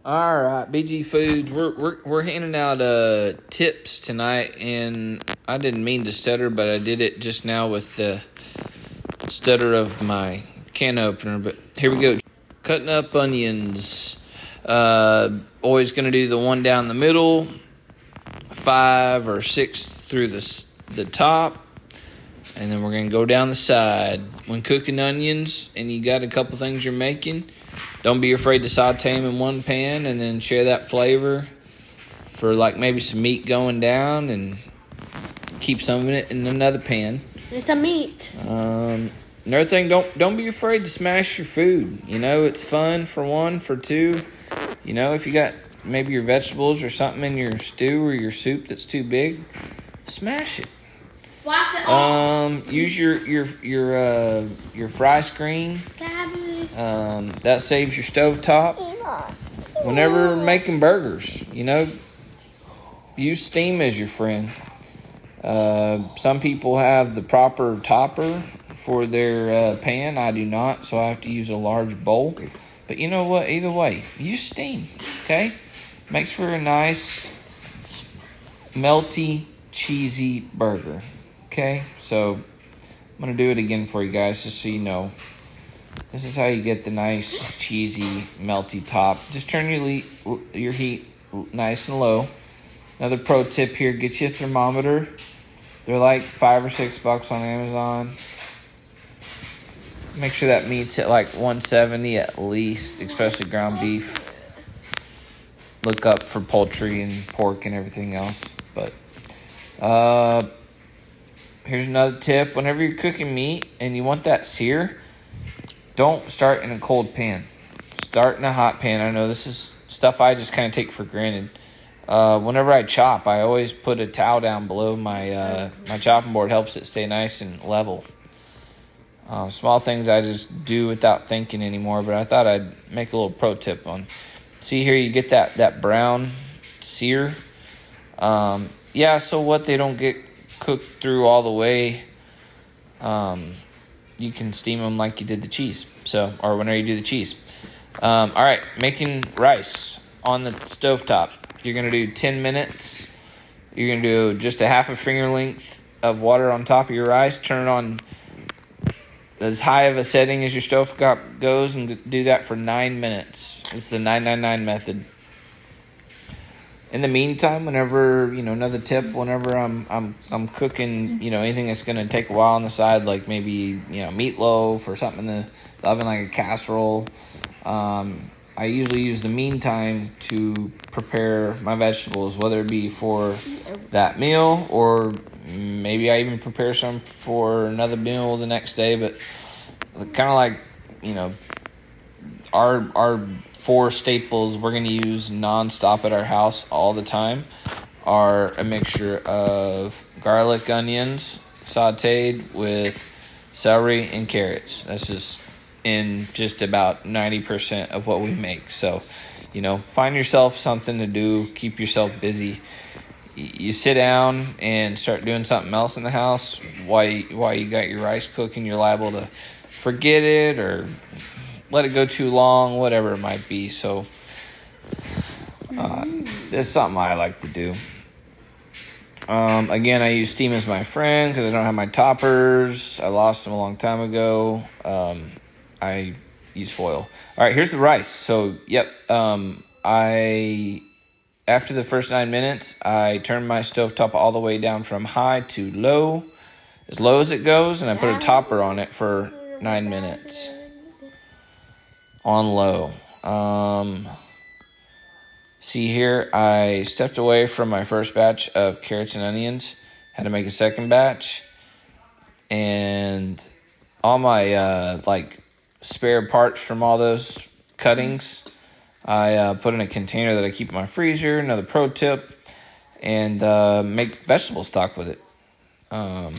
All right, BG Foods. We're handing out tips tonight, and I didn't mean to stutter, but I did it just now with the stutter of my can opener. But here we go. Cutting up onions. Always going to do the one down the middle, 5 or 6 through the top, and then we're going to go down the side. When cooking onions and you got a couple things you're making, don't be afraid to saute them in one pan and then share that flavor for like maybe some meat going down and keep some of it in another pan. And some meat. Another thing, don't be afraid to smash your food. You know, it's fun for one. For two, you know, if you got maybe your vegetables or something in your stew or your soup that's too big, smash it. Use your fry screen. That saves your stovetop. Whenever making burgers, you know, use steam as your friend. Some people have the proper topper for their pan. I do not, so I have to use a large bowl. But you know what? Either way, use steam, okay? Makes for a nice, melty, cheesy burger, okay? So I'm going to do it again for you guys just so you know. This is how you get the nice, cheesy, melty top. Just turn your heat nice and low. Another pro tip here, get you a thermometer. They're like $5 or $6 on Amazon. Make sure that meat's at like 170 at least, especially ground beef. Look up for poultry and pork and everything else. But here's another tip. Whenever you're cooking meat and you want that sear, don't start in a cold pan. Start in a hot pan. I know this is stuff I just kind of take for granted. Whenever I chop, I always put a towel down below my chopping board. Helps it stay nice and level. Small things I just do without thinking anymore, but I thought I'd make a little pro tip on. See here, you get that brown sear. So what they don't get cooked through all the way. You can steam them like you did the cheese. Or whenever you do the cheese. All right, making rice on the stovetop. You're going to do 10 minutes. You're going to do just a half a finger length of water on top of your rice. Turn it on as high of a setting as your stovetop goes and do that for 9 minutes. It's the 999 method. In the meantime, whenever, another tip, whenever I'm cooking, anything that's going to take a while on the side, like maybe, meatloaf or something in the oven, like a casserole, I usually use the meantime to prepare my vegetables, whether it be for that meal or maybe I even prepare some for another meal the next day. But kind of like, our 4 staples we're going to use nonstop at our house all the time are a mixture of garlic, onions, sauteed with celery and carrots. That's just about 90% of what we make. So, find yourself something to do. Keep yourself busy. You sit down and start doing something else in the house while you got your rice cooking. You're liable to forget it or let it go too long, whatever it might be. So it's something I like to do. Again, I use steam as my friend because I don't have my toppers. I lost them a long time ago. I use foil. All right, here's the rice. So, after the first 9 minutes, I turn my stovetop all the way down from high to low as it goes, and I put a topper on it for 9 minutes on low. See here, I stepped away from my first batch of carrots and onions, had to make a second batch, and all my spare parts from all those cuttings I put in a container that I keep in my freezer. Another pro tip, and make vegetable stock with it. All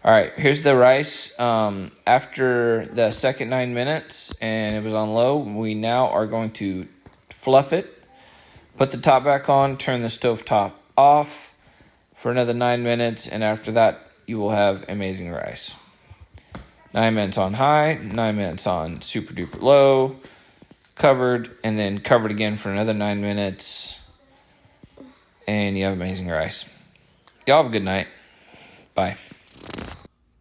right, here's the rice. After the second 9 minutes and it was on low, we now are going to fluff it, put the top back on, turn the stove top off for another 9 minutes, and after that you will have amazing rice. 9 minutes on high, 9 minutes on super duper low. covered, and then covered again for another 9 minutes, and you have amazing rice. Y'all have a good night. Bye.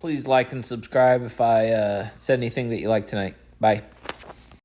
Please like and subscribe if I said anything that you like tonight. Bye.